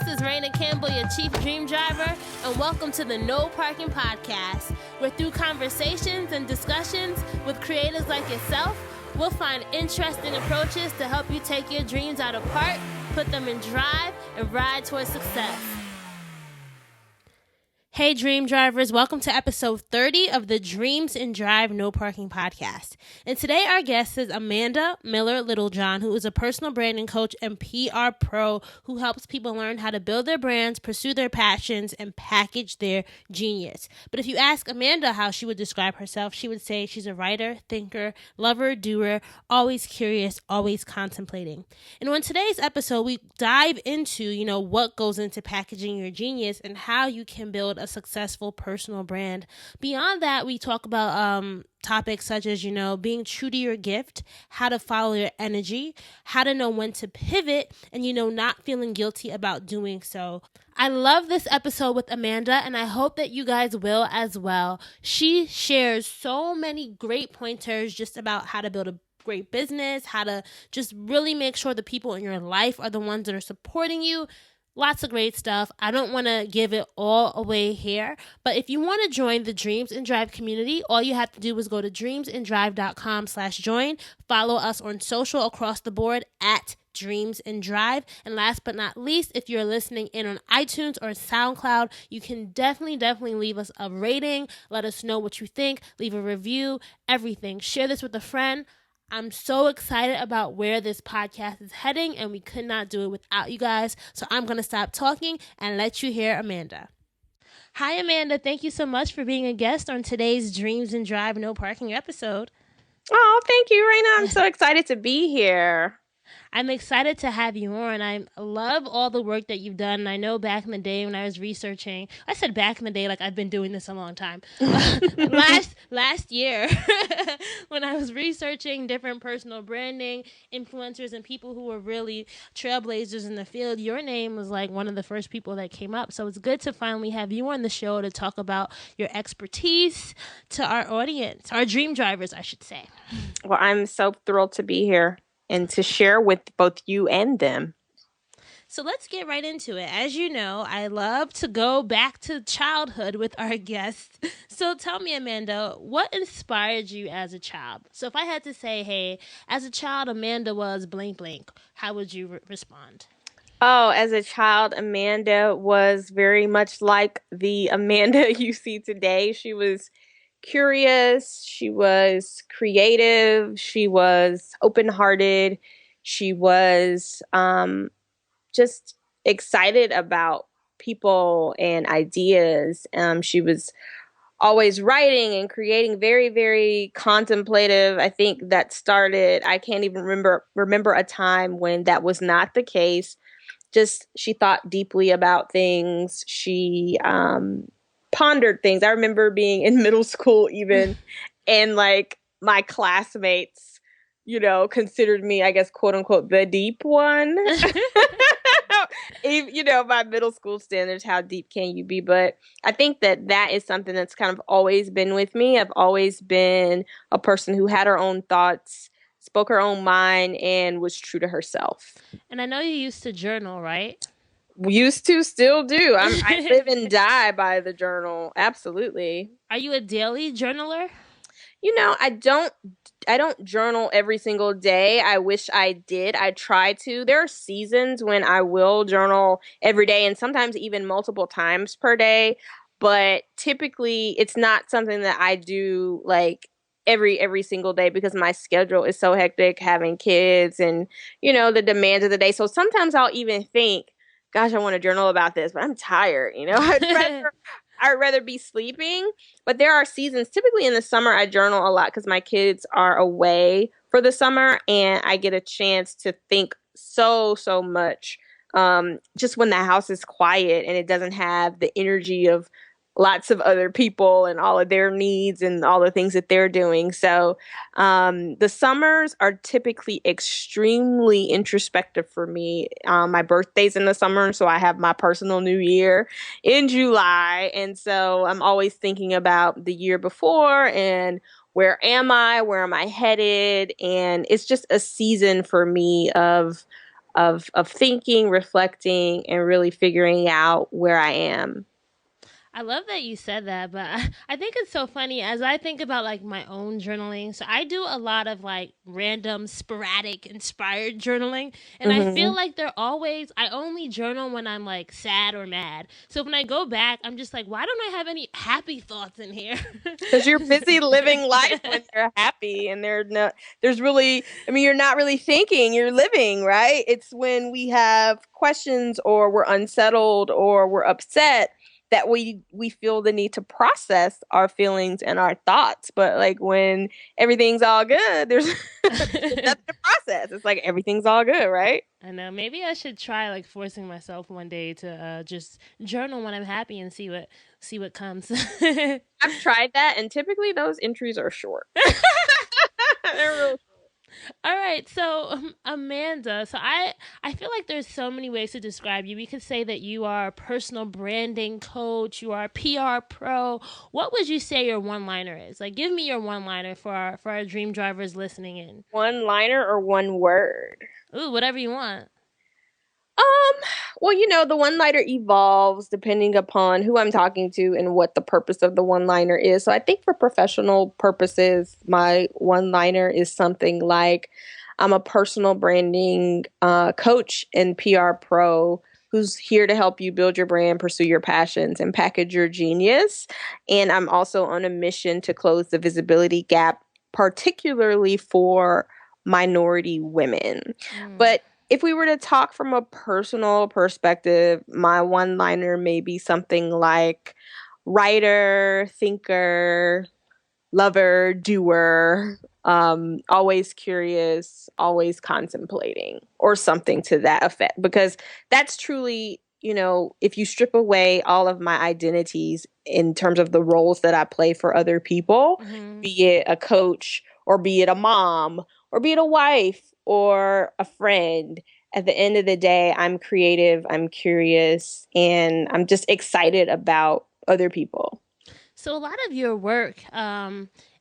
This is Raina Campbell, your Chief Dream Driver, and welcome to the No Parking Podcast, where through conversations and discussions with creators like yourself, we'll find interesting approaches to help you take your dreams out of park, put them in drive, and ride towards success. Hey Dream Drivers, welcome to episode 30 of the Dreams in Drive No Parking Podcast. And today our guest is Amanda Miller Littlejohn, who is a personal branding coach and PR pro who helps people learn how to build their brands, pursue their passions, and package their genius. But if you ask Amanda how she would describe herself, she would say she's a writer, thinker, lover, doer, always curious, always contemplating. And on today's episode, we dive into, what goes into packaging your genius and how you can build a successful personal brand. Beyond that, we talk about topics such as, being true to your gift, how to follow your energy, how to know when to pivot, and, not feeling guilty about doing so. I love this episode with Amanda, and I hope that you guys will as well. She shares so many great pointers just about how to build a great business, how to just really make sure the people in your life are the ones that are supporting you. Lots of great stuff. I don't want to give it all away here, but if you want to join the Dreams in Drive community, all you have to do is go to dreamsindrive.com/join. Follow us on social across the board at Dreams in Drive. And last but not least, if you're listening in on iTunes or SoundCloud, you can definitely leave us a rating. Let us know what you think. Leave a review, everything. Share this with a friend. I'm so excited about where this podcast is heading, and we could not do it without you guys. So I'm going to stop talking and let you hear Amanda. Hi, Amanda. Thank you so much for being a guest on today's Dreams in Drive No Parking episode. Oh, thank you, Raina. I'm so excited to be here. I'm excited to have you on. I love all the work that you've done. And I know back in the day when I was researching, I said back in the day like I've been doing this a long time. last year, when I was researching different personal branding influencers and people who were really trailblazers in the field, your name was like one of the first people that came up. So it's good to finally have you on the show to talk about your expertise to our audience, our dream drivers, I should say. Well, I'm so thrilled to be here and to share with both you and them. So let's get right into it. As you know, I love to go back to childhood with our guests. So tell me, Amanda, what inspired you as a child? So if I had to say, hey, as a child, Amanda was blank blank, how would you respond? Oh, as a child, Amanda was very much like the Amanda you see today. She was curious, she was creative, she was open-hearted, she was just excited about people and ideas. She was always writing and creating, very, very contemplative. I think that started, I can't even remember a time when that was not the case. Just she thought deeply about things. She pondered things. I remember being in middle school even, and like my classmates, considered me, I guess, quote unquote, the deep one. By middle school standards, how deep can you be? But I think that is something that's kind of always been with me. I've always been a person who had her own thoughts, spoke her own mind, and was true to herself. And I know you used to journal, right? Used to, still do. I live and die by the journal. Absolutely. Are you a daily journaler? I don't journal every single day. I wish I did. I try to. There are seasons when I will journal every day and sometimes even multiple times per day. But typically it's not something that I do like every single day because my schedule is so hectic, having kids and, the demands of the day. So sometimes I'll even think, gosh, I want to journal about this, but I'm tired, I'd rather be sleeping. But there are seasons, typically in the summer, I journal a lot because my kids are away for the summer and I get a chance to think so much. Just when the house is quiet and it doesn't have the energy of lots of other people and all of their needs and all the things that they're doing. So the summers are typically extremely introspective for me. My birthday's in the summer, so I have my personal new year in July. And so I'm always thinking about the year before and where am I? Where am I headed? And it's just a season for me of of thinking, reflecting, and really figuring out where I am. I love that you said that, but I think it's so funny as I think about like my own journaling. So I do a lot of like random, sporadic, inspired journaling, and I feel Mm-hmm. like I only journal when I'm like sad or mad. So when I go back, I'm just like, why don't I have any happy thoughts in here? Because you're busy living life when you're happy, and there's really, I mean, you're not really thinking, you're living, right? It's when we have questions or we're unsettled or we're upset that we feel the need to process our feelings and our thoughts. But like when everything's all good, there's nothing to process. It's like everything's all good, right? I know. Maybe I should try like forcing myself one day to just journal when I'm happy and see what comes. I've tried that, and typically those entries are short. They're real. All right, so Amanda, I feel like there's so many ways to describe you. We could say that you are a personal branding coach, you are a PR pro. What would you say your one liner is? Like, give me your one liner for our dream drivers listening in. One liner or one word? Ooh, whatever you want. Um, well, the one-liner evolves depending upon who I'm talking to and what the purpose of the one-liner is. So I think for professional purposes, my one-liner is something like I'm a personal branding coach and PR pro who's here to help you build your brand, pursue your passions, and package your genius. And I'm also on a mission to close the visibility gap, particularly for minority women. Mm. But if we were to talk from a personal perspective, my one liner may be something like writer, thinker, lover, doer, always curious, always contemplating, or something to that effect. Because that's truly, if you strip away all of my identities in terms of the roles that I play for other people, Mm-hmm. be it a coach, or be it a mom, or be it a wife, or a friend. At the end of the day, I'm creative, I'm curious, and I'm just excited about other people. So a lot of your work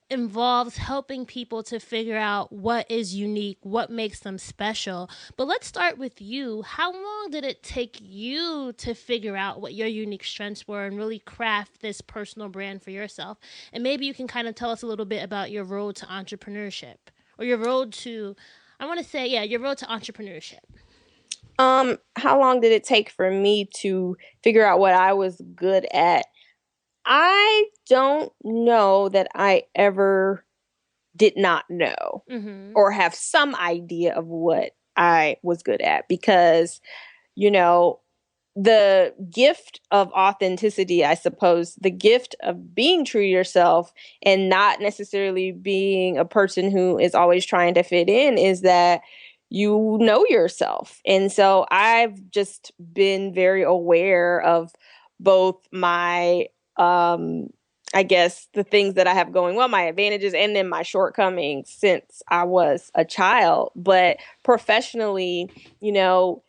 involves helping people to figure out what is unique, what makes them special. But let's start with you. How long did it take you to figure out what your unique strengths were and really craft this personal brand for yourself? And maybe you can kind of tell us a little bit about your road to entrepreneurship or your road to, I want to say, yeah, your road to entrepreneurship. How long did it take for me to figure out what I was good at? I don't know that I ever did not know Mm-hmm. or have some idea of what I was good at because, you know, the gift of authenticity, I suppose, the gift of being true to yourself and not necessarily being a person who is always trying to fit in is that you know yourself. And so I've just been very aware of both my, I guess, the things that I have going well, my advantages, and then my shortcomings since I was a child. But professionally, you know,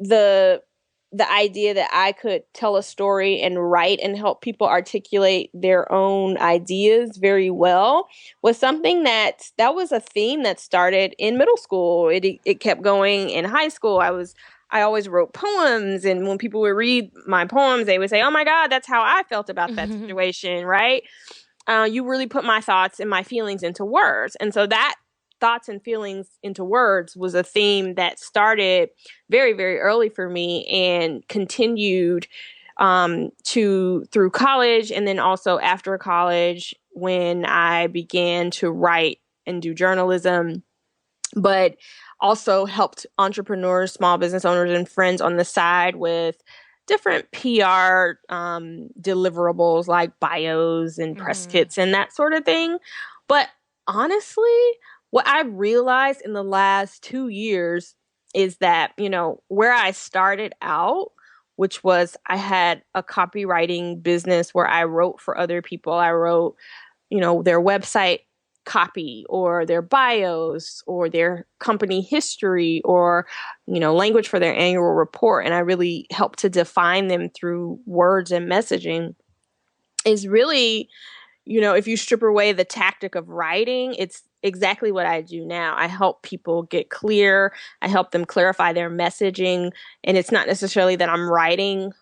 the the idea that I could tell a story and write and help people articulate their own ideas very well was something that was a theme that started in middle school. It kept going in high school. I always wrote poems, and when people would read my poems, they would say, "Oh my God, that's how I felt about that situation." Right? You really put my thoughts and my feelings into words, and so that thoughts and feelings into words was a theme that started very, very early for me and continued to through college, and then also after college when I began to write and do journalism, but also helped entrepreneurs, small business owners, and friends on the side with different PR deliverables like bios and press Mm-hmm. kits and that sort of thing. But honestly, what I've realized in the last 2 years is that, where I started out, which was I had a copywriting business where I wrote for other people. I wrote, their website copy or their bios or their company history or language for their annual report, and I really help to define them through words and messaging. Is really, if you strip away the tactic of writing, it's exactly what I do now. I help people get clear. I help them clarify their messaging. And it's not necessarily that I'm writing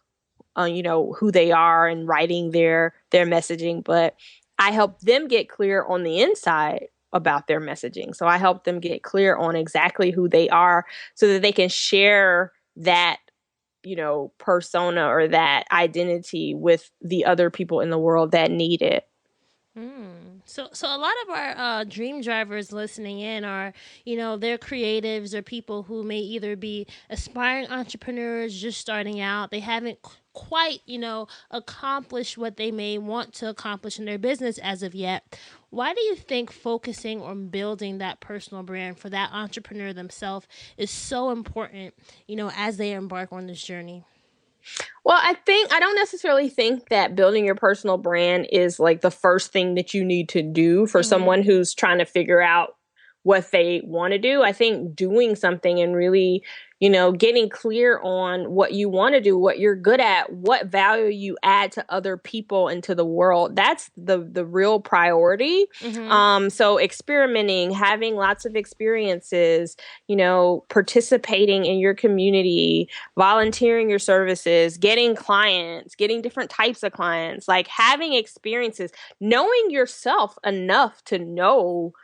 who they are and writing their messaging, but I help them get clear on the inside about their messaging. So I help them get clear on exactly who they are so that they can share that, persona or that identity with the other people in the world that need it. So a lot of our dream drivers listening in are, they're creatives or people who may either be aspiring entrepreneurs just starting out. They haven't quite, accomplished what they may want to accomplish in their business as of yet. Why do you think focusing on building that personal brand for that entrepreneur themselves is so important, as they embark on this journey? Well, I don't necessarily think that building your personal brand is like the first thing that you need to do for someone who's trying to figure out what they want to do. I think doing something and really, getting clear on what you want to do, what you're good at, what value you add to other people and to the world, that's the real priority. So experimenting, having lots of experiences, participating in your community, volunteering your services, getting clients, getting different types of clients, like having experiences, knowing yourself enough to know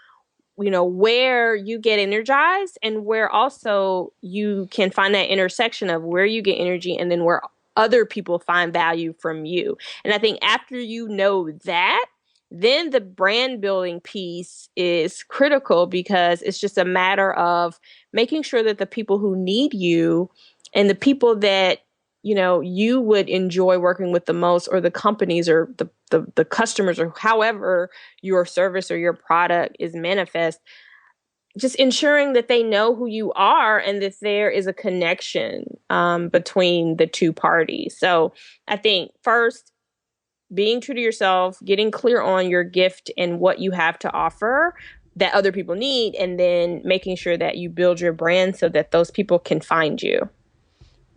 where you get energized and where also you can find that intersection of where you get energy and then where other people find value from you. And I think after you know that, then the brand building piece is critical because it's just a matter of making sure that the people who need you and the people that you would enjoy working with the most, or the companies or the customers, or however your service or your product is manifest, just ensuring that they know who you are and that there is a connection between the two parties. So I think first, being true to yourself, getting clear on your gift and what you have to offer that other people need, and then making sure that you build your brand so that those people can find you.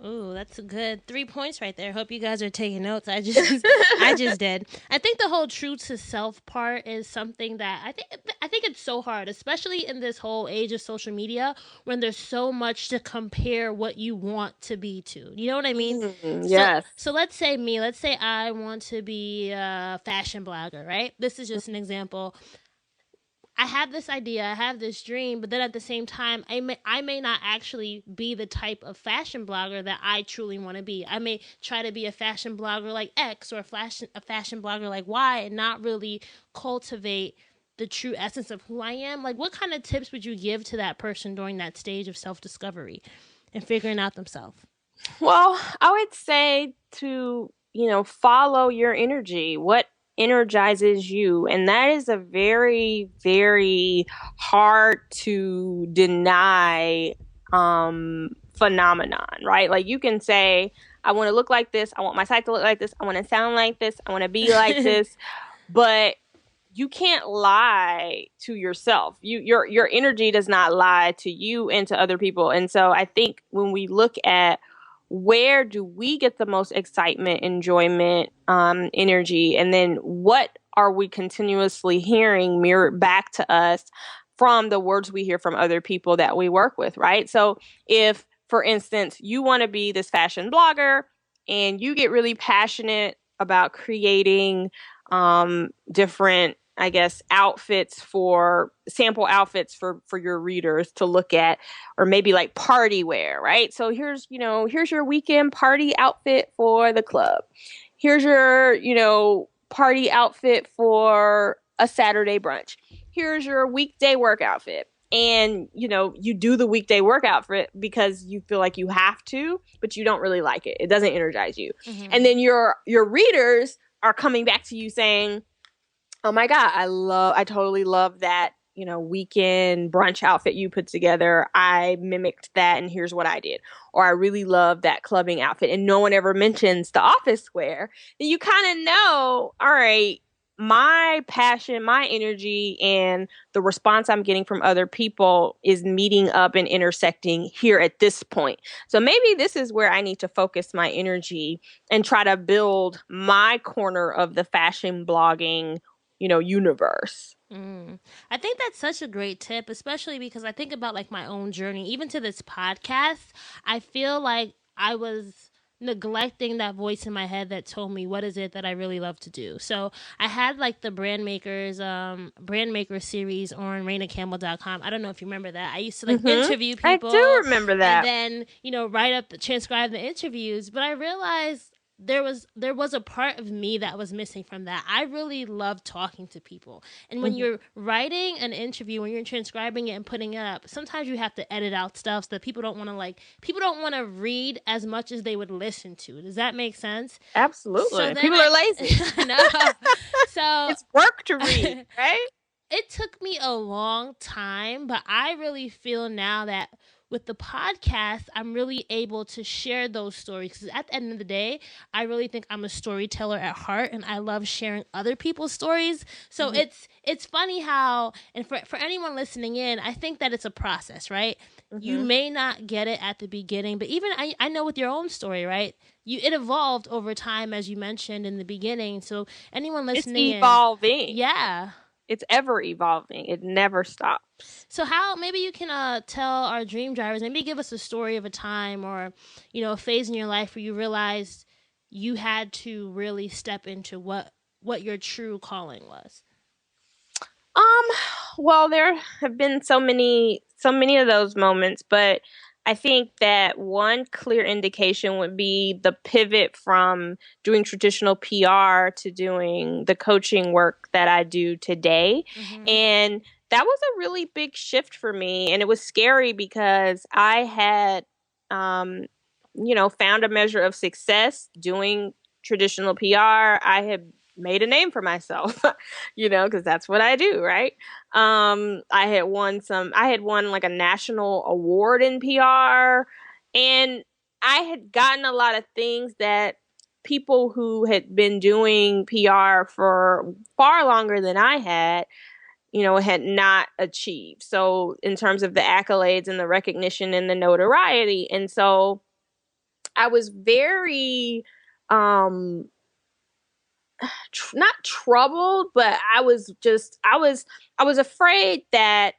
Ooh, that's a good 3 points right there. Hope you guys are taking notes. I just did. I think the whole true to self part is something that I think it's so hard, especially in this whole age of social media when there's so much to compare what you want to be to. You know what I mean? Yes. So let's say me. Let's say I want to be a fashion blogger, right? This is just an example. I have this idea, I have this dream, but then at the same time, I may not actually be the type of fashion blogger that I truly want to be. I may try to be a fashion blogger like X or a fashion blogger like Y, and not really cultivate the true essence of who I am. Like, what kind of tips would you give to that person during that stage of self-discovery and figuring out themselves? Well, I would say to, follow your energy. What energizes you? And that is a very, very hard to deny phenomenon, right? Like you can say, I want to look like this. I want my site to look like this. I want to sound like this. I want to be like this. But you can't lie to yourself. Your energy does not lie to you and to other people. And so I think when we look at where do we get the most excitement, enjoyment, energy, and then what are we continuously hearing mirrored back to us from the words we hear from other people that we work with, right? So if, for instance, you want to be this fashion blogger and you get really passionate about creating different, I guess, sample outfits for your readers to look at, or maybe like party wear, right? So here's your weekend party outfit for the club. Here's your, party outfit for a Saturday brunch. Here's your weekday work outfit. And, you do the weekday work outfit because you feel like you have to, but you don't really like it. It doesn't energize you. Mm-hmm. And then your readers are coming back to you saying, oh my God, I totally love that, weekend brunch outfit you put together. I mimicked that and here's what I did. Or I really love that clubbing outfit and no one ever mentions the office wear. Then you kind of know, all right, my passion, my energy, and the response I'm getting from other people is meeting up and intersecting here at this point. So maybe this is where I need to focus my energy and try to build my corner of the fashion blogging universe. I think that's such a great tip, especially because I think about like my own journey, even to this podcast. I feel like I was neglecting that voice in my head that told me what is it that I really love to do. So I had like the brand maker series on RainaCampbell.com. I don't know if you remember that. I used to like interview I do people remember and that. then, write up transcribe the interviews, but I realized there was a part of me that was missing from that. I really love talking to people. And when you're writing an interview, when you're transcribing it and putting it up, sometimes you have to edit out stuff so that people don't want to read as much as they would listen to. Does that make sense? So Absolutely. then People are lazy. I know. So It's work to read, right? it took me a long time, but I really feel now that with the podcast, I'm really able to share those stories. Because at the end of the day, I really think I'm a storyteller at heart, and I love sharing other people's stories. So it's funny how, and for anyone listening in, I think that it's a process, right? You may not get it at the beginning, but even I know with your own story, right? It evolved over time, as you mentioned in the beginning. So anyone listening It's evolving. yeah. It's ever evolving. It never stops. So how maybe you can tell our dream drivers, maybe give us a story of a time or a phase in your life where you realized you had to really step into what your true calling was. Um, well, there have been so many of those moments, but I think that one clear indication would be the pivot from doing traditional PR to doing the coaching work that I do today. And that was a really big shift for me. And it was scary because I had, um, found a measure of success doing traditional PR. I had made a name for myself, because that's what I do, right? I had won like a national award in PR, and I had gotten a lot of things that people who had been doing PR for far longer than I had not achieved. So in terms of the accolades and the recognition and the notoriety. And so I was very um not troubled, but I was afraid that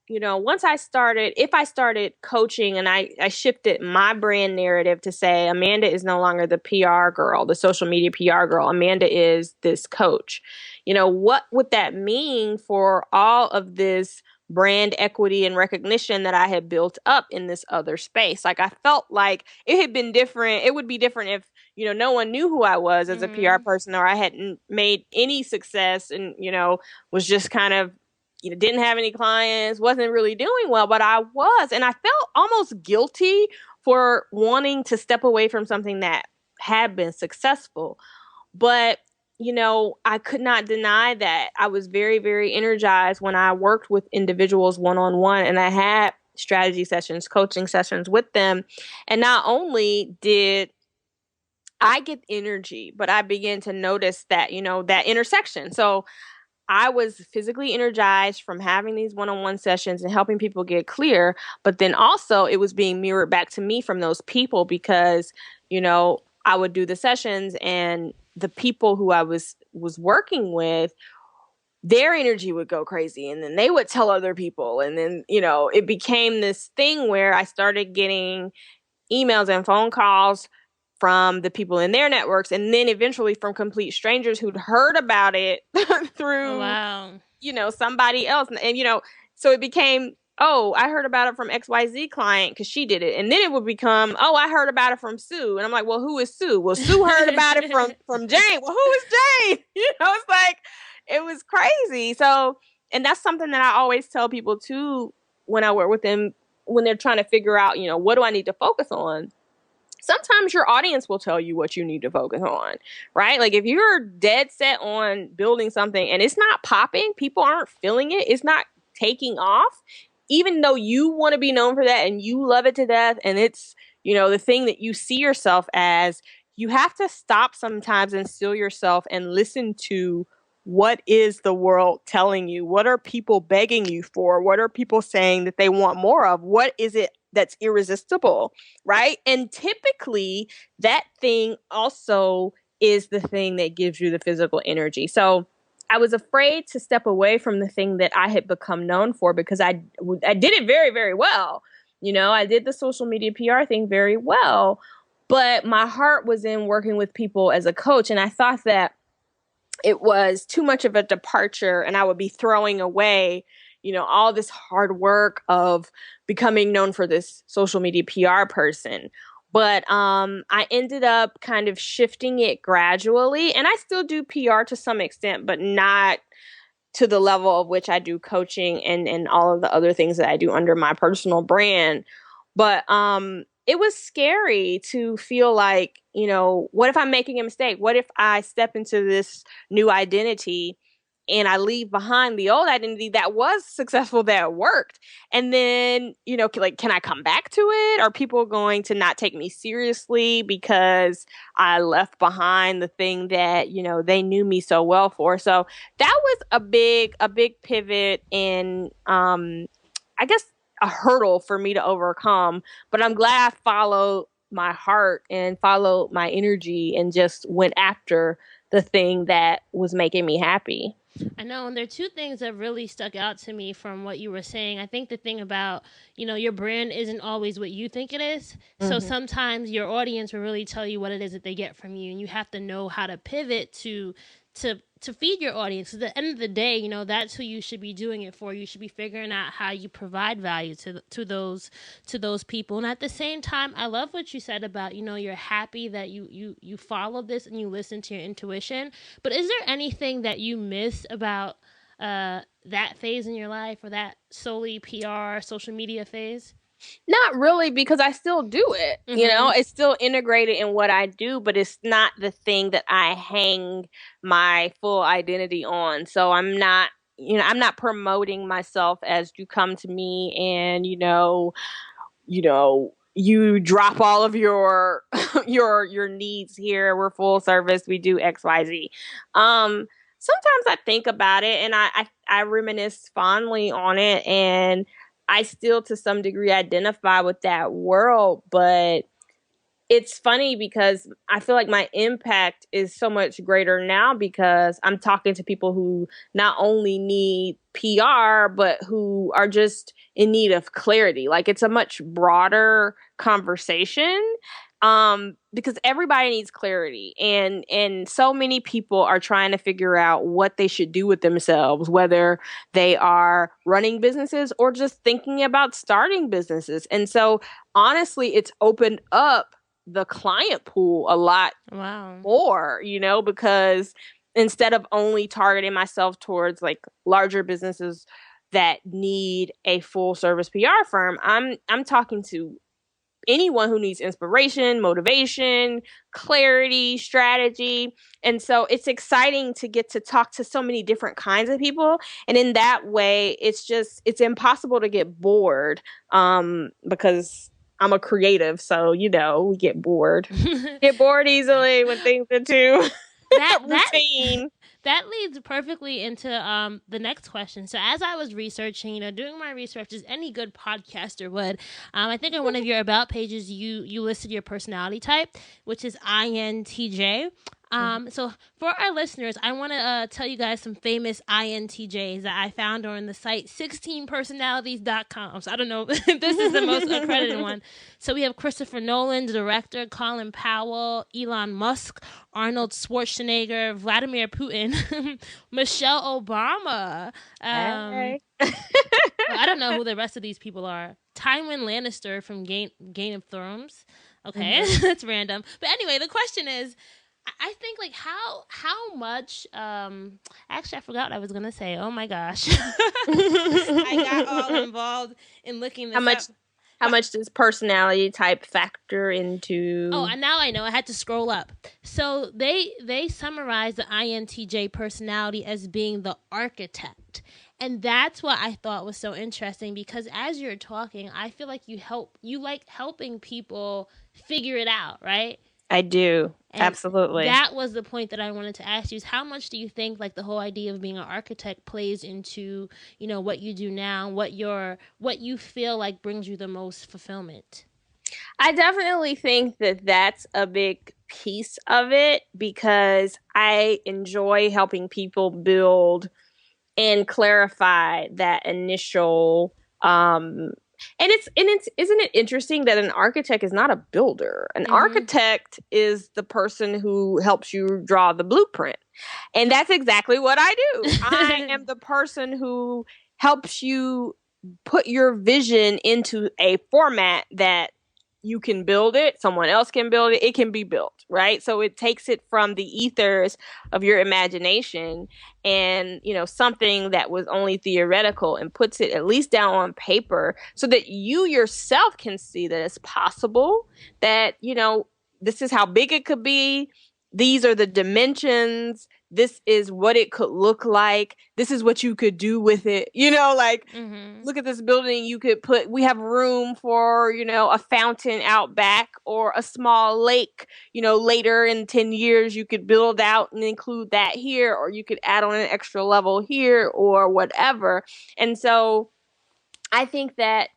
once if I started coaching and I shifted my brand narrative to say Amanda is no longer the PR girl, the social media PR girl, Amanda is this coach. What would that mean for all of this brand equity and recognition that I had built up in this other space? Like, I felt like it had been different. It would be different if no one knew who I was as a PR person, or I hadn't made any success and, was just kind of, didn't have any clients, wasn't really doing well, but I was. And I felt almost guilty for wanting to step away from something that had been successful. But, I could not deny that I was very, very energized when I worked with individuals one-on-one and I had strategy sessions, coaching sessions with them. And not only did I get energy, but I began to notice that, that intersection. So I was physically energized from having these one-on-one sessions and helping people get clear. But then also it was being mirrored back to me from those people because, I would do the sessions and the people who I was working with, their energy would go crazy and then they would tell other people. And then, it became this thing where I started getting emails and phone calls from the people in their networks, and then eventually from complete strangers who'd heard about it through, somebody else. And, so it became, oh, I heard about it from XYZ client because she did it. And then it would become, oh, I heard about it from Sue. And I'm like, well, who is Sue? Well, Sue heard about it from Jane. Well, who is Jane? It's like, it was crazy. So, and that's something that I always tell people too when I work with them, when they're trying to figure out, what do I need to focus on? Sometimes your audience will tell you what you need to focus on, right? Like if you're dead set on building something and it's not popping, people aren't feeling it, it's not taking off, even though you want to be known for that and you love it to death and it's, the thing that you see yourself as, you have to stop sometimes and still yourself and listen to what is the world telling you? What are people begging you for? What are people saying that they want more of? What is it that's irresistible, right? And typically that thing also is the thing that gives you the physical energy. So I was afraid to step away from the thing that I had become known for because I did it very, very well. I did the social media PR thing very well, but my heart was in working with people as a coach. And I thought that it was too much of a departure and I would be throwing away, all this hard work of becoming known for this social media PR person. But I ended up kind of shifting it gradually, and I still do PR to some extent, but not to the level of which I do coaching and all of the other things that I do under my personal brand. But it was scary to feel like, what if I'm making a mistake? What if I step into this new identity and I leave behind the old identity that was successful, that worked? And then, can I come back to it? Are people going to not take me seriously because I left behind the thing that, they knew me so well for? So that was a big pivot and I guess a hurdle for me to overcome. But I'm glad I followed my heart and followed my energy and just went after the thing that was making me happy. I know, and there are two things that really stuck out to me from what you were saying. I think the thing about, your brand isn't always what you think it is. Mm-hmm. So sometimes your audience will really tell you what it is that they get from you, and you have to know how to pivot to feed your audience. At the end of the day, that's who you should be doing it for. You should be figuring out how you provide value to those people. And at the same time, I love what you said about, you're happy that you followed this and you listened to your intuition. But is there anything that you miss about that phase in your life, or that solely PR, social media phase? Not really, because I still do it. Mm-hmm. It's still integrated in what I do, but it's not the thing that I hang my full identity on. So I'm not promoting myself as you come to me and, you drop all of your your needs here. We're full service. We do XYZ. Sometimes I think about it and I reminisce fondly on it, and I still, to some degree, identify with that world, but it's funny because I feel like my impact is so much greater now because I'm talking to people who not only need PR, but who are just in need of clarity. Like, it's a much broader conversation. Because everybody needs clarity, and so many people are trying to figure out what they should do with themselves, whether they are running businesses or just thinking about starting businesses. And so honestly, it's opened up the client pool a lot more, because instead of only targeting myself towards like larger businesses that need a full service PR firm, I'm talking to anyone who needs inspiration, motivation, clarity, strategy. And so it's exciting to get to talk to so many different kinds of people. And in that way, it's impossible to get bored because I'm a creative. So, we get bored. Get bored easily when things are too routine. That leads perfectly into the next question. So as I was researching, doing my research as any good podcaster would, I think on one of your about pages, you listed your personality type, which is INTJ. So for our listeners, I want to tell you guys some famous INTJs that I found on the site 16personalities.com. So I don't know if this is the most accredited one. So we have Christopher Nolan, the director, Colin Powell, Elon Musk, Arnold Schwarzenegger, Vladimir Putin, Michelle Obama. Hey. I don't know who the rest of these people are. Tywin Lannister from Game of Thrones. Okay, that's random. But anyway, the question is, I think like how much actually I forgot what I was gonna say. Oh my gosh. I got all involved in looking this up. How much does personality type factor into? Oh, and now I know. I had to scroll up. So they summarize the INTJ personality as being the architect. And that's what I thought was so interesting, because as you're talking, I feel like you like helping people figure it out, right? I do. And absolutely. That was the point that I wanted to ask you, is how much do you think like the whole idea of being an architect plays into, what you do now, what you feel like brings you the most fulfillment? I definitely think that that's a big piece of it because I enjoy helping people build and clarify that initial and it's isn't it interesting that an architect is not a builder? An Mm-hmm. architect is the person who helps you draw the blueprint. And that's exactly what I do. I am the person who helps you put your vision into a format that you can build it, someone else can build it, it can be built, right? So it takes it from the ethers of your imagination and, something that was only theoretical and puts it at least down on paper so that you yourself can see that it's possible, that, this is how big it could be. These are the dimensions. This is what it could look like. This is what you could do with it. Like, Mm-hmm. look at this building. We have room for, a fountain out back or a small lake. Later in 10 years, you could build out and include that here, or you could add on an extra level here or whatever. And so I think that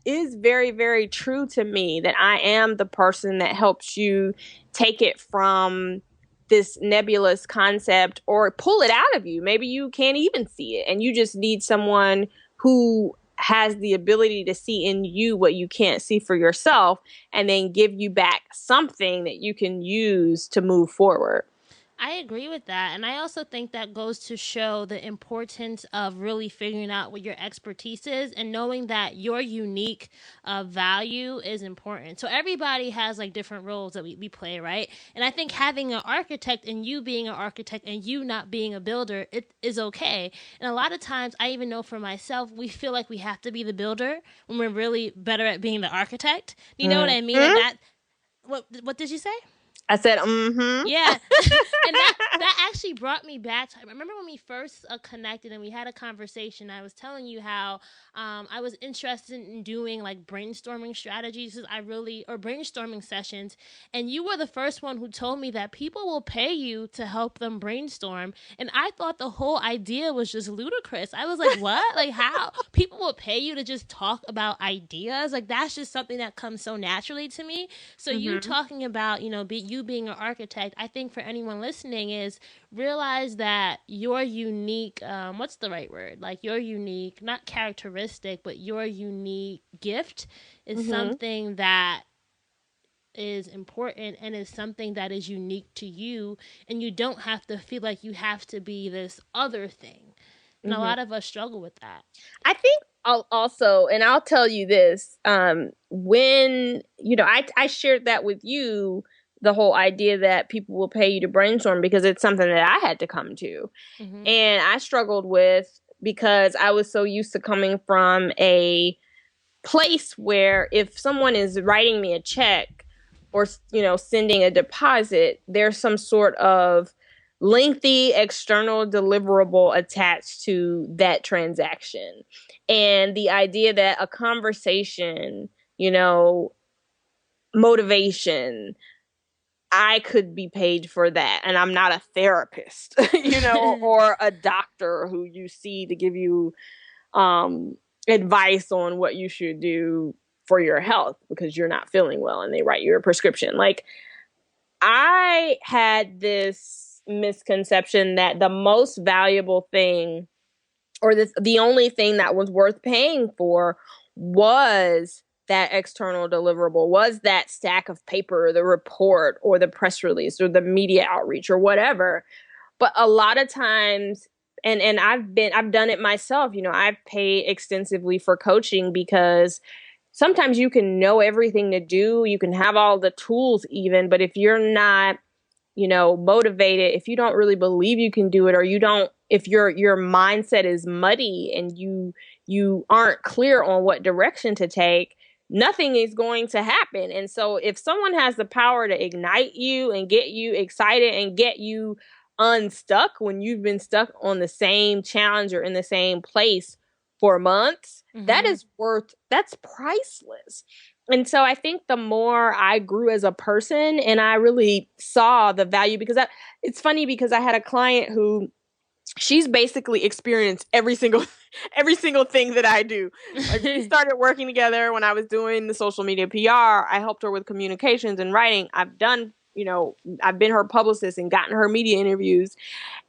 is very, very true to me, that I am the person that helps you take it from this nebulous concept or pull it out of you. Maybe you can't even see it and you just need someone who has the ability to see in you what you can't see for yourself and then give you back something that you can use to move forward. I agree with that. And I also think that goes to show the importance of really figuring out what your expertise is and knowing that your unique value is important. So everybody has like different roles that we play, right? And I think having an architect and you being an architect and you not being a builder, it is okay. And a lot of times, I even know for myself, we feel like we have to be the builder when we're really better at being the architect. You know what I mean? Like Mm-hmm. that. What did you say? I said, mm-hmm. Yeah, and that actually brought me back to. I remember when we first connected and we had a conversation. I was telling you how I was interested in doing like brainstorming strategies. Or brainstorming sessions, and you were the first one who told me that people will pay you to help them brainstorm. And I thought the whole idea was just ludicrous. I was like, what? Like, how people will pay you to just talk about ideas? Like, that's just something that comes so naturally to me. So you Mm-hmm. talking about, you being an architect, I think for anyone listening is realize that your unique, what's the right word? Like your unique, not characteristic, but your unique gift is Mm-hmm. something that is important and is something that is unique to you, and you don't have to feel like you have to be this other thing. And a Mm-hmm. lot of us struggle with that. I think I'll also, and I'll tell you this, when, I shared that with you, the whole idea that people will pay you to brainstorm because it's something that I had to come to. Mm-hmm. And I struggled with because I was so used to coming from a place where if someone is writing me a check or sending a deposit, there's some sort of lengthy external deliverable attached to that transaction. And the idea that a conversation, motivation, I could be paid for that, and I'm not a therapist, or a doctor who you see to give you advice on what you should do for your health because you're not feeling well and they write you a prescription. Like, I had this misconception that the most valuable thing, or the only thing that was worth paying for, was that external deliverable, was that stack of paper, or the report, or the press release, or the media outreach, or whatever. But a lot of times, and I've done it myself, I've paid extensively for coaching because sometimes you can know everything to do, you can have all the tools even, but if you're not, motivated, if you don't really believe you can do it, or you don't, if your mindset is muddy and you aren't clear on what direction to take, nothing is going to happen. And so if someone has the power to ignite you and get you excited and get you unstuck when you've been stuck on the same challenge or in the same place for months, Mm-hmm. that's priceless. And so I think the more I grew as a person and I really saw the value, because it's funny because I had a client who she's basically experienced every single thing that I do. Like, we started working together when I was doing the social media PR. I helped her with communications and writing. I've done, I've been her publicist and gotten her media interviews.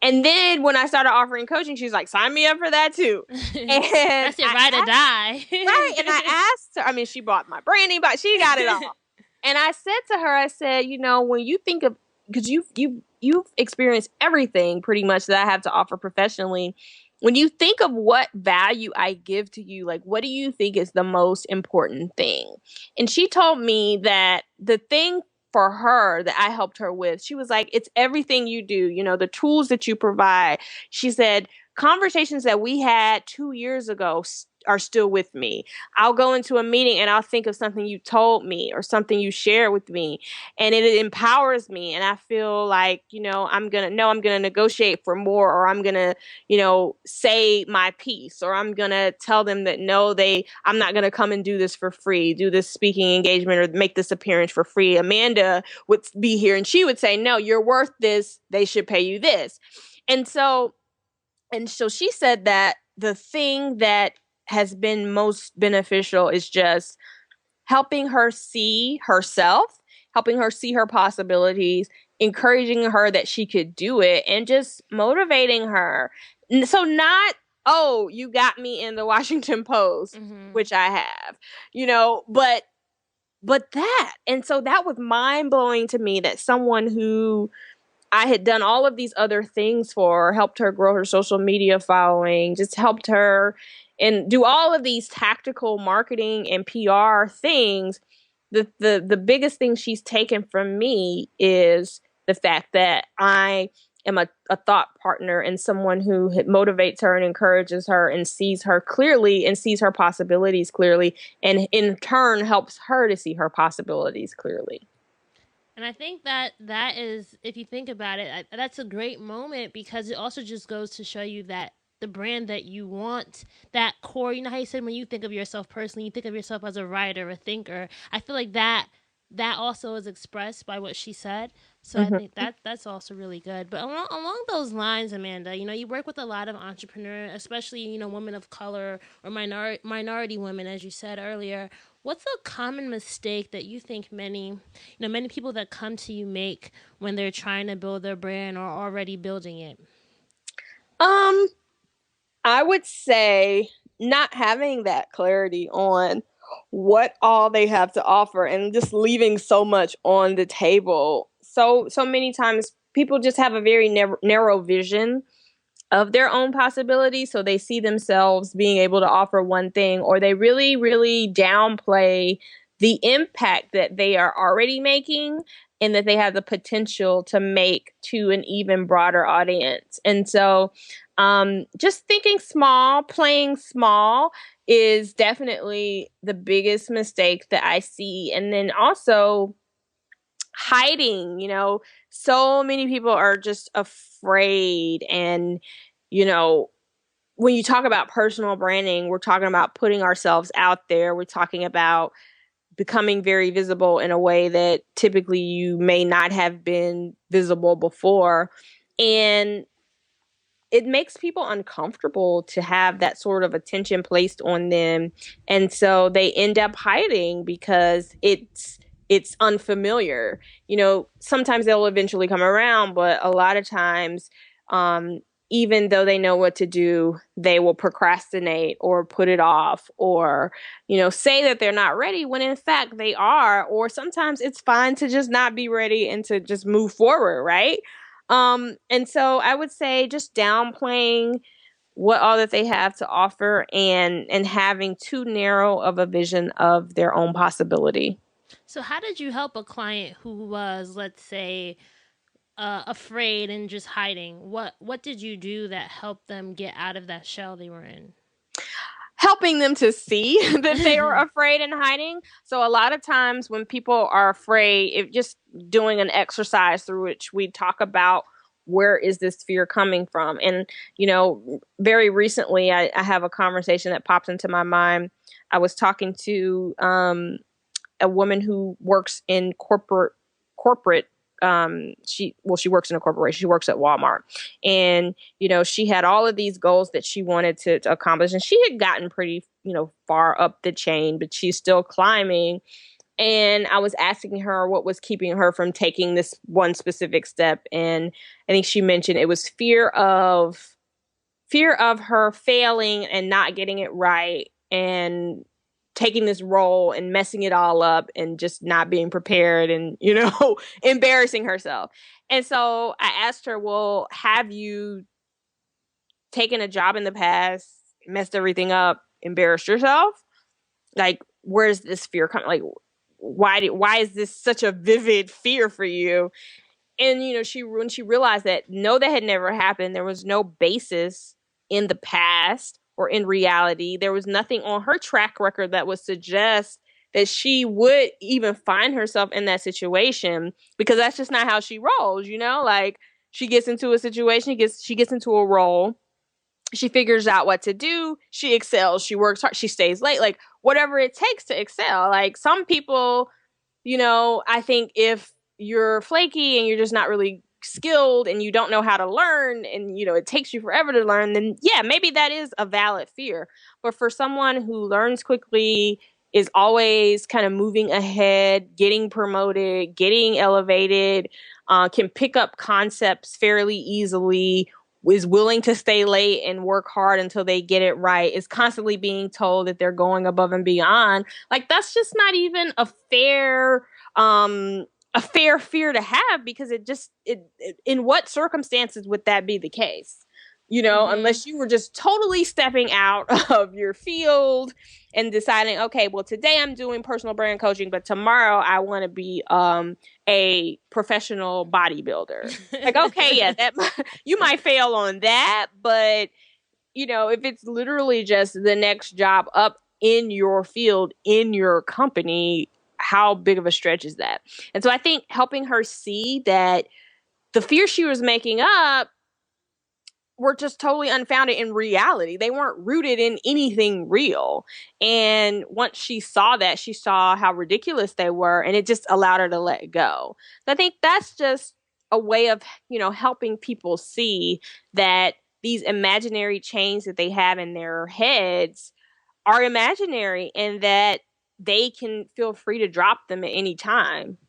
And then when I started offering coaching, she's like, sign me up for that too. And That's it, ride or die. right. And I asked her, I mean, she bought my branding, but she got it all. And I said to her, I said, when you think of, because you've experienced everything pretty much that I have to offer professionally. When you think of what value I give to you, like, what do you think is the most important thing? And she told me that the thing for her that I helped her with, she was like, it's everything you do, the tools that you provide. She said, conversations that we had 2 years ago are still with me. I'll go into a meeting and I'll think of something you told me or something you shared with me, and it empowers me. And I feel like, I'm going to negotiate for more, or I'm going to, say my piece, or I'm going to tell them that no, I'm not going to come and do this for free, do this speaking engagement or make this appearance for free. Amanda would be here and she would say, no, you're worth this. They should pay you this. And so she said that the thing that has been most beneficial is just helping her see herself, helping her see her possibilities, encouraging her that she could do it, and just motivating her. So not, oh, you got me in the Washington Post, which I have, but that. And so that was mind blowing to me, that someone who I had done all of these other things for, helped her grow her social media following, just helped her and do all of these tactical marketing and PR things. The biggest thing she's taken from me is the fact that I am a thought partner and someone who motivates her and encourages her and sees her clearly and sees her possibilities clearly, and in turn helps her to see her possibilities clearly. And I think that is, if you think about it, that's a great moment, because it also just goes to show you that the brand that you want, that core, how you said when you think of yourself personally, you think of yourself as a writer, a thinker. I feel like that also is expressed by what she said. So I think that's also really good. But along those lines, Amanda, you work with a lot of entrepreneurs, especially, women of color or minority women, as you said earlier. What's a common mistake that you think many people that come to you make when they're trying to build their brand or already building it? I would say not having that clarity on what all they have to offer and just leaving so much on the table. So many times people just have a very narrow vision of their own possibilities. So they see themselves being able to offer one thing, or they really, really downplay the impact that they are already making and that they have the potential to make to an even broader audience. And so just thinking small, playing small is definitely the biggest mistake that I see. And then also hiding, so many people are just afraid. And, when you talk about personal branding, we're talking about putting ourselves out there. We're talking about becoming very visible in a way that typically you may not have been visible before. And it makes people uncomfortable to have that sort of attention placed on them. And so they end up hiding because it's unfamiliar. Sometimes they'll eventually come around, but a lot of times, even though they know what to do, they will procrastinate or put it off, or, say that they're not ready when in fact they are. Or sometimes it's fine to just not be ready and to just move forward, right? And so I would say just downplaying what all that they have to offer, and having too narrow of a vision of their own possibility. So how did you help a client who was, let's say, afraid and just hiding? What did you do that helped them get out of that shell they were in? Helping them to see that they are afraid and hiding. So a lot of times when people are afraid, if just doing an exercise through which we talk about where is this fear coming from. And, very recently I have a conversation that pops into my mind. I was talking to a woman who works in corporate she works in a corporation. She works at Walmart. And, she had all of these goals that she wanted to accomplish. And she had gotten pretty, far up the chain, but she's still climbing. And I was asking her what was keeping her from taking this one specific step. And I think she mentioned it was fear of her failing and not getting it right and taking this role and messing it all up and just not being prepared and, embarrassing herself. And so I asked her, well, have you taken a job in the past, messed everything up, embarrassed yourself? Like, where's this fear coming? Like, why is this such a vivid fear for you? And, when she realized that, no, that had never happened. There was no basis in the past or in reality. There was nothing on her track record that would suggest that she would even find herself in that situation, because that's just not how she rolls, like she gets into a situation, she gets into a role, she figures out what to do, she excels, she works hard, she stays late, like whatever it takes to excel. Like some people, I think if you're flaky and you're just not really skilled and you don't know how to learn and, it takes you forever to learn, then yeah, maybe that is a valid fear. But for someone who learns quickly, is always kind of moving ahead, getting promoted, getting elevated, can pick up concepts fairly easily, is willing to stay late and work hard until they get it right, is constantly being told that they're going above and beyond. Like that's just not even a fair fear to have, because it in what circumstances would that be the case? Unless you were just totally stepping out of your field and deciding, okay, well, today I'm doing personal brand coaching, but tomorrow I want to be a professional bodybuilder. Like, okay, yeah, you might fail on that, but if it's literally just the next job up in your field, in your company, how big of a stretch is that? And so I think helping her see that the fear she was making up were just totally unfounded in reality. They weren't rooted in anything real. And once she saw that, she saw how ridiculous they were, and it just allowed her to let go. So I think that's just a way of, helping people see that these imaginary chains that they have in their heads are imaginary, and that they can feel free to drop them at any time.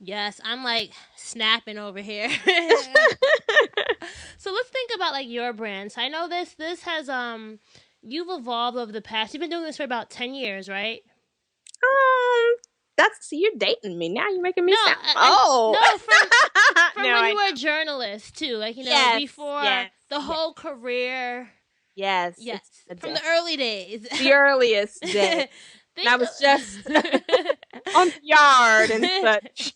Yes, I'm like snapping over here. So let's think about like your brand. So I know this has you've evolved over the past. You've been doing this for about 10 years, right? You're dating me now. You're making me sound. No, from No, when you were a journalist too, like yes, before the whole career. Yes, from the early days, the earliest day. I was just on the yard and such.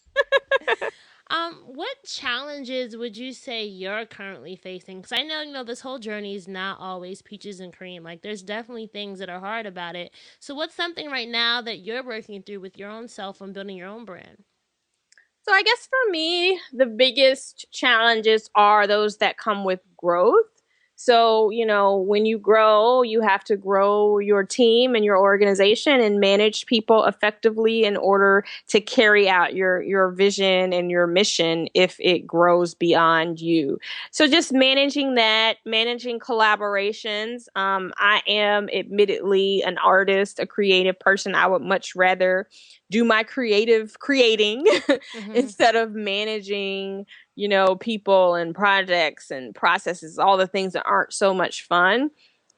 What challenges would you say you're currently facing? Because I know, this whole journey is not always peaches and cream. Like, there's definitely things that are hard about it. So what's something right now that you're working through with your own self and building your own brand? So I guess for me, the biggest challenges are those that come with growth. So, when you grow, you have to grow your team and your organization and manage people effectively in order to carry out your vision and your mission if it grows beyond you. So just managing that, managing collaborations. I am admittedly an artist, a creative person. I would much rather do my creating instead of managing people and projects and processes, all the things that aren't so much fun.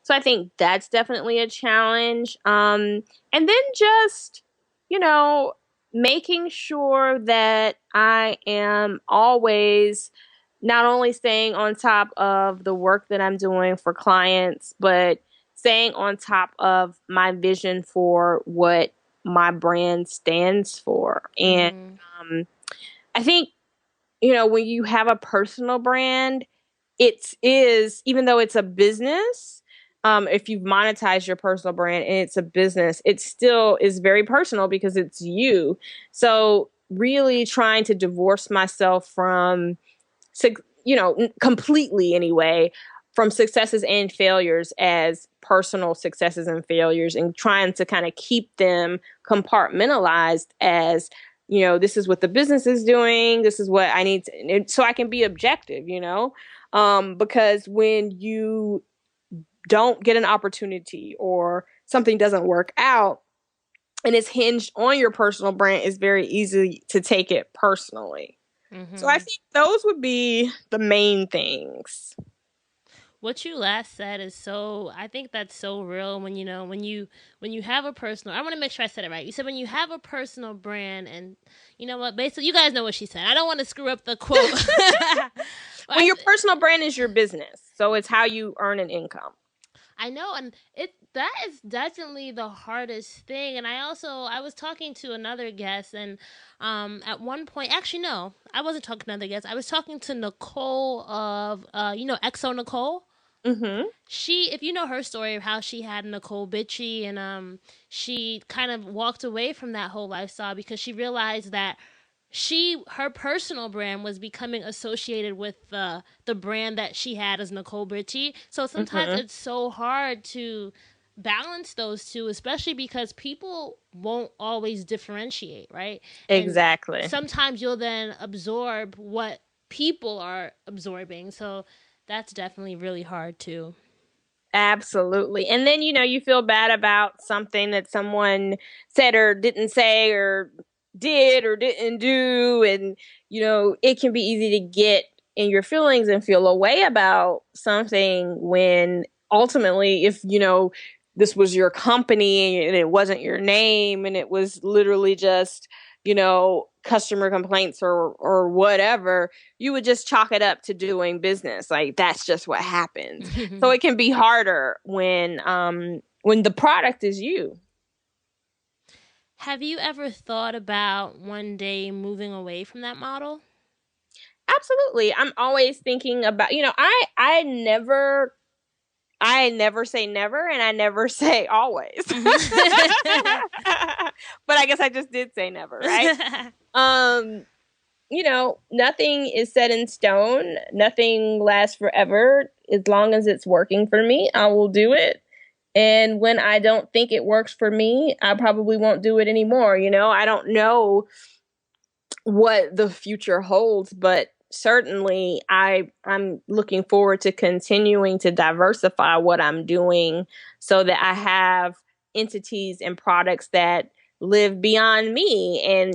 So I think that's definitely a challenge. And then just, making sure that I am always not only staying on top of the work that I'm doing for clients, but staying on top of my vision for what my brand stands for. And I think when you have a personal brand, it is, even though it's a business, if you've monetized your personal brand and it's a business, it still is very personal because it's you. So really trying to divorce myself from, completely anyway, from successes and failures as personal successes and failures, and trying to kind of keep them compartmentalized as this is what the business is doing. This is what I need so I can be objective, because when you don't get an opportunity or something doesn't work out and it's hinged on your personal brand, it's very easy to take it personally. Mm-hmm. So I think those would be the main things. What you last said is I think that's so real when you have a personal, I want to make sure I said it right. You said when you have a personal brand, and you know what, basically you guys know what she said. I don't want to screw up the quote. When your personal brand is your business, so it's how you earn an income. I know, and that is definitely the hardest thing. And I was talking to another guest, and at one point, actually no, I wasn't talking to another guest. I was talking to Nicole of Exo Nicole. Mm-hmm. She, if you know her story of how she had Nicole Bitchy, and she kind of walked away from that whole lifestyle because she realized that her personal brand was becoming associated with the brand that she had as Nicole Bitchy. So sometimes it's so hard to balance those two, especially because people won't always differentiate, right? Exactly. And sometimes you'll then absorb what people are absorbing. So that's definitely really hard too. Absolutely. And then, you feel bad about something that someone said or didn't say or did or didn't do. And, it can be easy to get in your feelings and feel a way about something when ultimately, if, this was your company and it wasn't your name and it was literally just, customer complaints or whatever, you would just chalk it up to doing business. Like, that's just what happens. So it can be harder when the product is you. Have you ever thought about one day moving away from that model? Absolutely. I'm always thinking about, I never say never and I never say always. But I guess I just did say never, right? Nothing is set in stone. Nothing lasts forever. As long as it's working for me, I will do it. And when I don't think it works for me, I probably won't do it anymore. I don't know what the future holds, but certainly I'm looking forward to continuing to diversify what I'm doing so that I have entities and products that live beyond me and,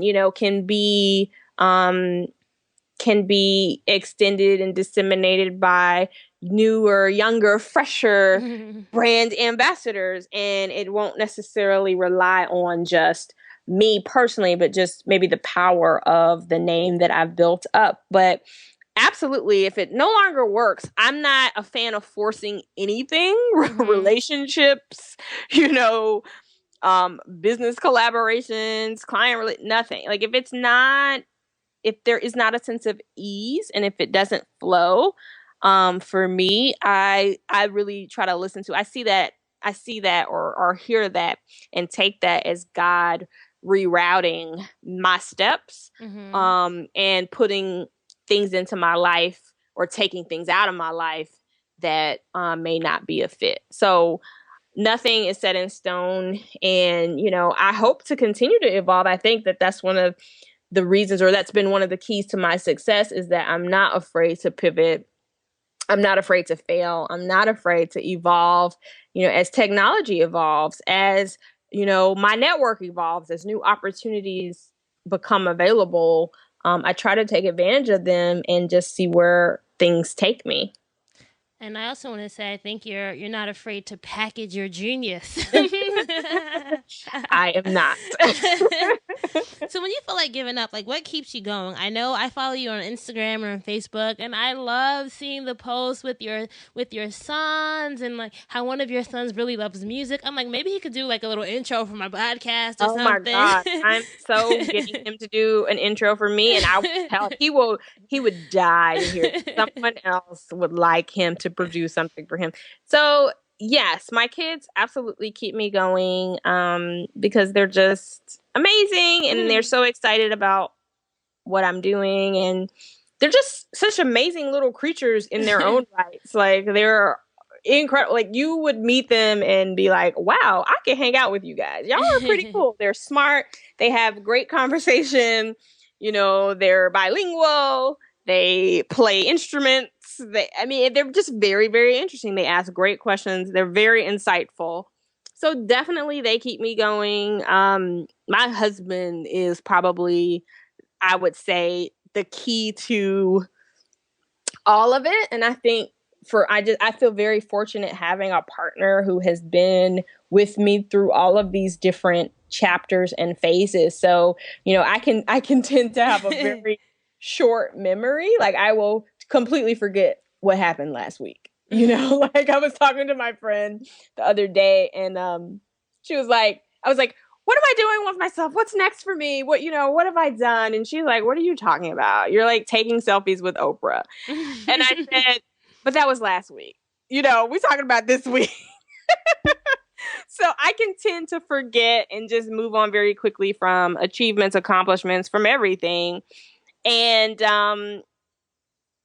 can be extended and disseminated by newer, younger, fresher brand ambassadors. And it won't necessarily rely on just me personally, but just maybe the power of the name that I've built up. But absolutely, if it no longer works, I'm not a fan of forcing anything, relationships, business collaborations, nothing. Like if there is not a sense of ease and if it doesn't flow, for me, I really try to listen to. I see that or hear that and take that as God rerouting my steps, and putting things into my life or taking things out of my life that may not be a fit. So nothing is set in stone, and I hope to continue to evolve. I think that that's one of the reasons, or that's been one of the keys to my success, is that I'm not afraid to pivot. I'm not afraid to fail. I'm not afraid to evolve, as technology evolves, as, my network evolves, as new opportunities become available. I try to take advantage of them and just see where things take me. And I also want to say, I think you're not afraid to package your genius. I am not. So when you feel like giving up, like what keeps you going? I know I follow you on Instagram or on Facebook, and I love seeing the posts with your sons and like how one of your sons really loves music. I'm like, maybe he could do like a little intro for my podcast or something. Oh my God. I'm so getting him to do an intro for me, and I would tell him he would die to hear someone else would like him to produce something for him. So yes, my kids absolutely keep me going, because they're just amazing and they're so excited about what I'm doing, and they're just such amazing little creatures in their own rights. Like they're incredible. Like, you would meet them and be like, wow, I can hang out with you guys. Y'all are pretty cool. They're smart. They have great conversation. They're bilingual. They play instruments. They're just very, very interesting. They ask great questions. They're very insightful. So definitely they keep me going. My husband is probably, I would say, the key to all of it. And I think I feel very fortunate having a partner who has been with me through all of these different chapters and phases. So, I can tend to have a very short memory. Like, I will completely forget what happened last week. Like, I was talking to my friend the other day, and I was like, what am I doing with myself? What's next for me? What have I done? And she's like, what are you talking about? You're like taking selfies with Oprah. And I said, but that was last week. We're talking about this week. So I can tend to forget and just move on very quickly from achievements, accomplishments, from everything. And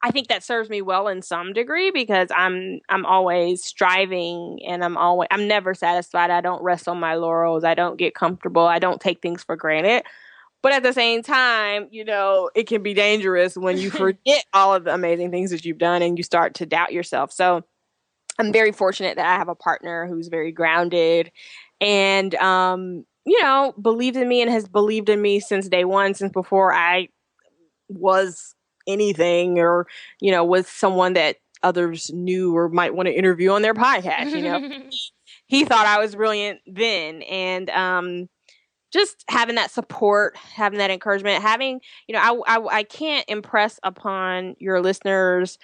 I think that serves me well in some degree, because I'm always striving, and I'm never satisfied. I don't rest on my laurels. I don't get comfortable. I don't take things for granted. But at the same time, it can be dangerous when you forget all of the amazing things that you've done and you start to doubt yourself. So I'm very fortunate that I have a partner who's very grounded and, believes in me and has believed in me since day one, since before I was anything, or, was someone that others knew or might want to interview on their podcast. He thought I was brilliant then. And just having that support, having that encouragement, I can't impress upon your listeners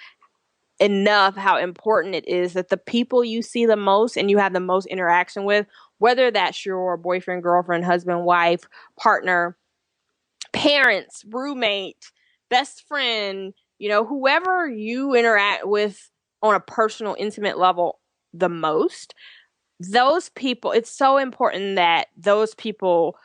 enough how important it is that the people you see the most and you have the most interaction with, whether that's your boyfriend, girlfriend, husband, wife, partner, parents, roommate, best friend, whoever you interact with on a personal, intimate level the most, those people, it's so important that those people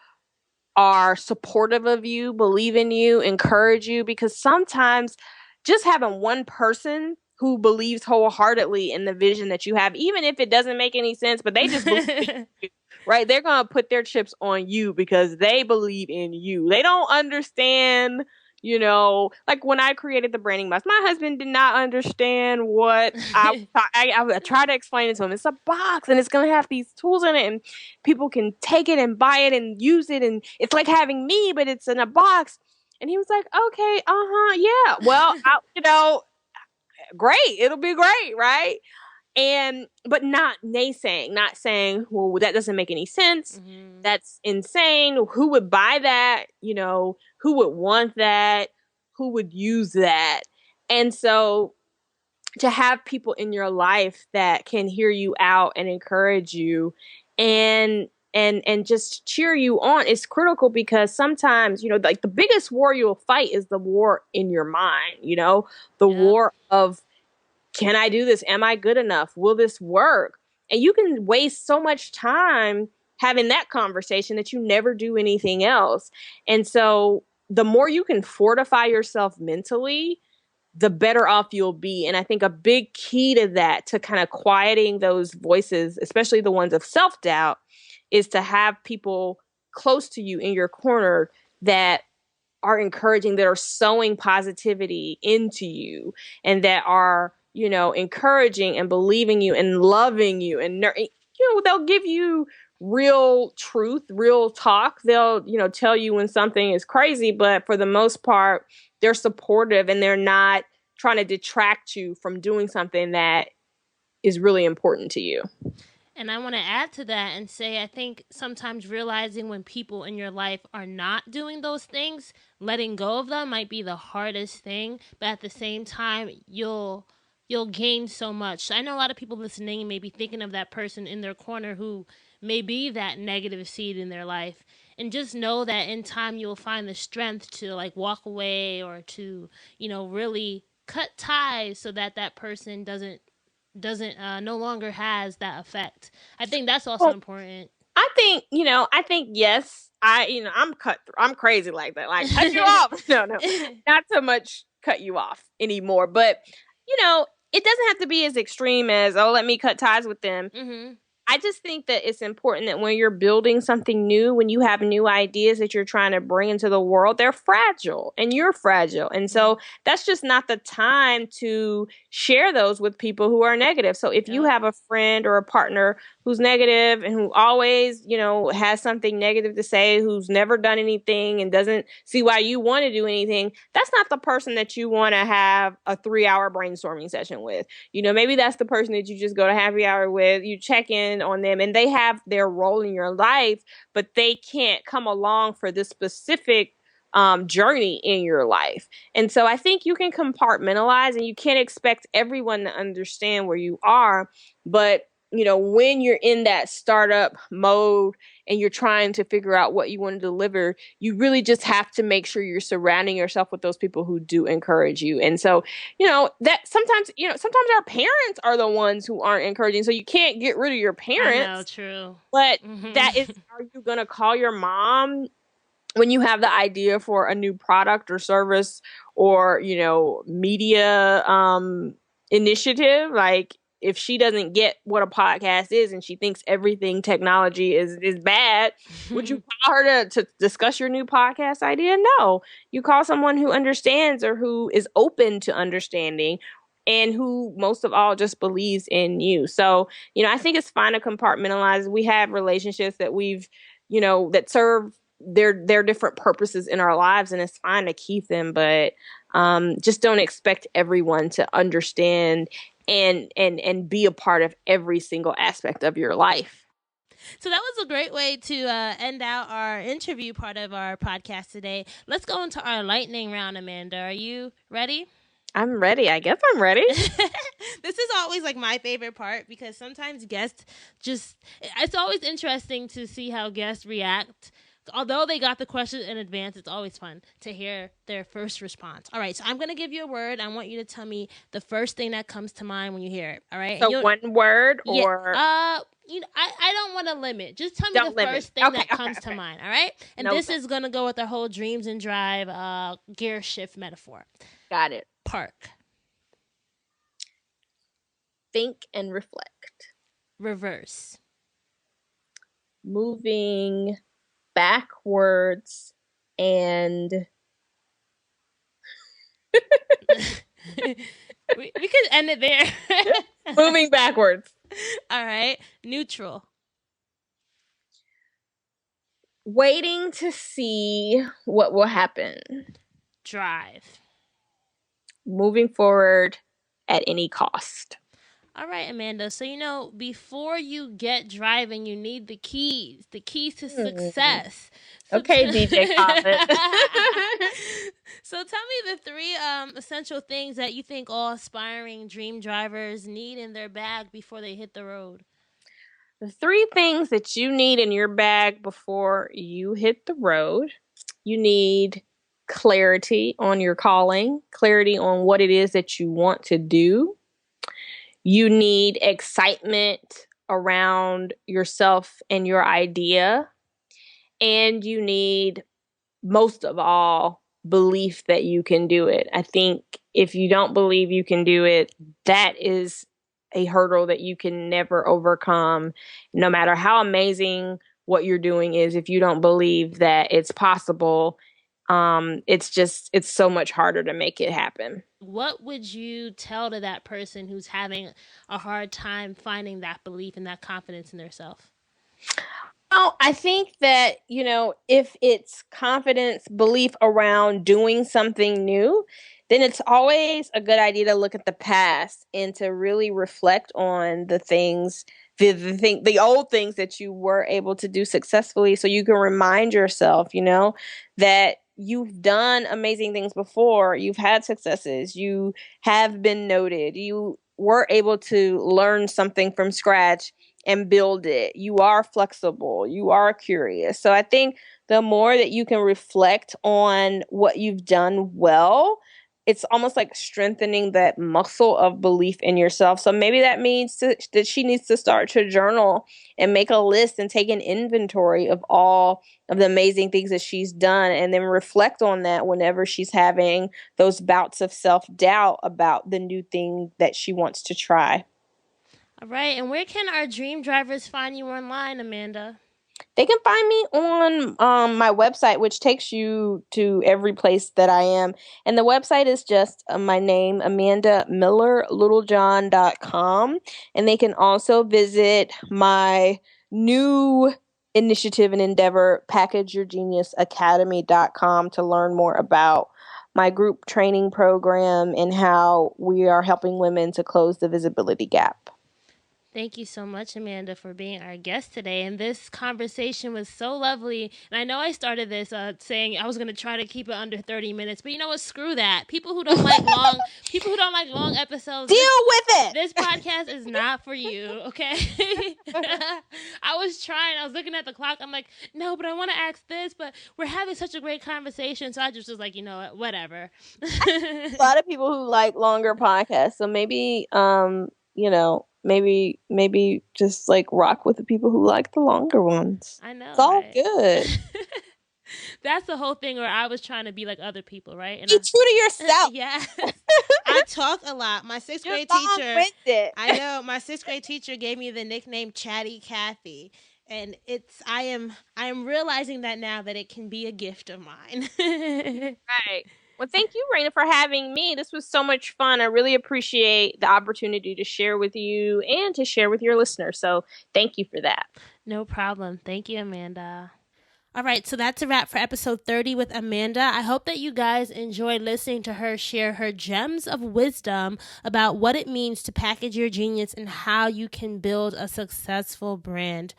are supportive of you, believe in you, encourage you, because sometimes just having one person who believes wholeheartedly in the vision that you have, even if it doesn't make any sense, but they just believe in you, right? They're going to put their chips on you because they believe in you. They don't understand, like when I created the branding box, my husband did not understand what I tried to explain it to him. It's a box and it's going to have these tools in it, and people can take it and buy it and use it. And it's like having me, but it's in a box. And he was like, okay, yeah, well, great. It'll be great. Right. But not naysaying, not saying, well, that doesn't make any sense. Mm-hmm. That's insane. Who would buy that? Who would want that? Who would use that? And so to have people in your life that can hear you out and encourage you and just cheer you on is critical, because sometimes, like the biggest war you'll fight is the war in your mind, war of, can I do this? Am I good enough? Will this work? And you can waste so much time having that conversation that you never do anything else. And so the more you can fortify yourself mentally, the better off you'll be. And I think a big key to that, to kind of quieting those voices, especially the ones of self-doubt, is to have people close to you in your corner that are encouraging, that are sowing positivity into you, and that are, encouraging and believing you and loving you. And, they'll give you real truth, real talk. They'll, tell you when something is crazy, but for the most part, they're supportive and they're not trying to detract you from doing something that is really important to you. And I want to add to that and say, I think sometimes realizing when people in your life are not doing those things, letting go of them might be the hardest thing. But at the same time, you'll gain so much. I know a lot of people listening may be thinking of that person in their corner who may be that negative seed in their life. And just know that in time you'll find the strength to like walk away, or to, really cut ties so that that person doesn't no longer has that effect. I think that's also important. I think yes, I'm crazy like that. Like, cut you off. No, not so much cut you off anymore. But, it doesn't have to be as extreme as, oh, let me cut ties with them. Mm-hmm. I just think that it's important that when you're building something new, when you have new ideas that you're trying to bring into the world, they're fragile and you're fragile. And so that's just not the time to share those with people who are negative. So if you have a friend or a partner who's negative and who always, has something negative to say, who's never done anything and doesn't see why you want to do anything, that's not the person that you want to have a 3-hour brainstorming session with. Maybe that's the person that you just go to happy hour with, you check in on them and they have their role in your life, but they can't come along for this specific journey in your life. And so I think you can compartmentalize and you can't expect everyone to understand where you are. But, when you're in that startup mode and you're trying to figure out what you want to deliver, you really just have to make sure you're surrounding yourself with those people who do encourage you. And so, that sometimes our parents are the ones who aren't encouraging. So you can't get rid of your parents. I know, true. But that is, are you going to call your mom when you have the idea for a new product or service or, media initiative? Like, if she doesn't get what a podcast is and she thinks everything technology is bad, would you call her to discuss your new podcast idea? No. You call someone who understands or who is open to understanding and who most of all just believes in you. So, I think it's fine to compartmentalize. We have relationships that we've, that serve their different purposes in our lives, and it's fine to keep them, but just don't expect everyone to understand and be a part of every single aspect of your life. So that was a great way to end out our interview part of our podcast today. Let's go into our lightning round, Amanda. Are you ready? I'm ready. I guess I'm ready. This is always like my favorite part because sometimes guests it's always interesting to see how guests react. Although they got the question in advance, it's always fun to hear their first response. All right, so I'm going to give you a word. I want you to tell me the first thing that comes to mind when you hear it. All right? So one word or... I don't want to limit. Just tell me first thing that comes to mind, all right? And this is going to go with our whole dreams and drive gear shift metaphor. Got it. Park. Think and reflect. Reverse. Moving backwards and we could end it there. Moving backwards. All right. Neutral. Waiting to see what will happen. Drive. Moving forward at any cost. All right, Amanda. So, before you get driving, you need the keys to success. So okay, DJ Khaled. So tell me the 3 essential things that you think all aspiring dream drivers need in their bag before they hit the road. The 3 things that you need in your bag before you hit the road. You need clarity on your calling, clarity on what it is that you want to do. You need excitement around yourself and your idea. And you need, most of all, belief that you can do it. I think if you don't believe you can do it, that is a hurdle that you can never overcome. No matter how amazing what you're doing is, if you don't believe that it's possible, it's so much harder to make it happen. What would you tell to that person who's having a hard time finding that belief and that confidence in themselves? Well, I think that, if it's confidence, belief around doing something new, then it's always a good idea to look at the past and to really reflect on the things, the old things that you were able to do successfully, so you can remind yourself, that you've done amazing things before. You've had successes. You have been noted. You were able to learn something from scratch and build it. You are flexible. You are curious. So I think the more that you can reflect on what you've done well, it's almost like strengthening that muscle of belief in yourself. So maybe that means that she needs to start to journal and make a list and take an inventory of all of the amazing things that she's done, and then reflect on that whenever she's having those bouts of self-doubt about the new thing that she wants to try. All right. And where can our dream drivers find you online, Amanda? They can find me on my website, which takes you to every place that I am. And the website is just my name, AmandaMillerLittlejohn.com. And they can also visit my new initiative and endeavor, PackageYourGeniusAcademy.com, to learn more about my group training program and how we are helping women to close the visibility gap. Thank you so much, Amanda, for being our guest today. And this conversation was so lovely. And I know I started this saying I was going to try to keep it under 30 minutes, but you know what? Screw that. People who don't like long episodes. Deal with it. This podcast is not for you, okay? I was looking at the clock. I'm like, no, but I want to ask this, but we're having such a great conversation. So I just was like, you know what? Whatever. A lot of people who like longer podcasts. So maybe, maybe just like rock with the people who like the longer ones. I know. It's all good. That's the whole thing where I was trying to be like other people, right? And be true to yourself. Yeah. I talk a lot. My sixth grade teacher. I know. My sixth grade teacher gave me the nickname Chatty Cathy. And I am realizing that now, that it can be a gift of mine. Right. Well, thank you, Raina, for having me. This was so much fun. I really appreciate the opportunity to share with you and to share with your listeners. So thank you for that. No problem. Thank you, Amanda. All right, so that's a wrap for episode 30 with Amanda. I hope that you guys enjoyed listening to her share her gems of wisdom about what it means to package your genius and how you can build a successful brand.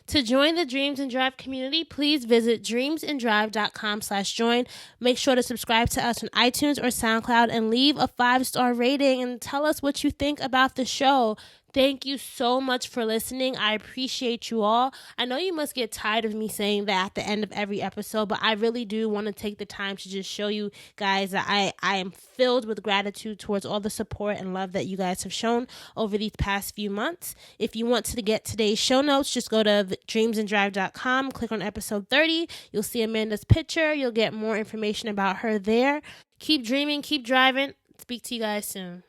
To join the Dreams and Drive community, please visit dreamsanddrive.com/join. Make sure to subscribe to us on iTunes or SoundCloud and leave a 5-star rating and tell us what you think about the show. Thank you so much for listening. I appreciate you all. I know you must get tired of me saying that at the end of every episode, but I really do want to take the time to just show you guys that I am filled with gratitude towards all the support and love that you guys have shown over these past few months. If you want to get today's show notes, just go to dreamsanddrive.com, click on episode 30. You'll see Amanda's picture. You'll get more information about her there. Keep dreaming, keep driving. Speak to you guys soon.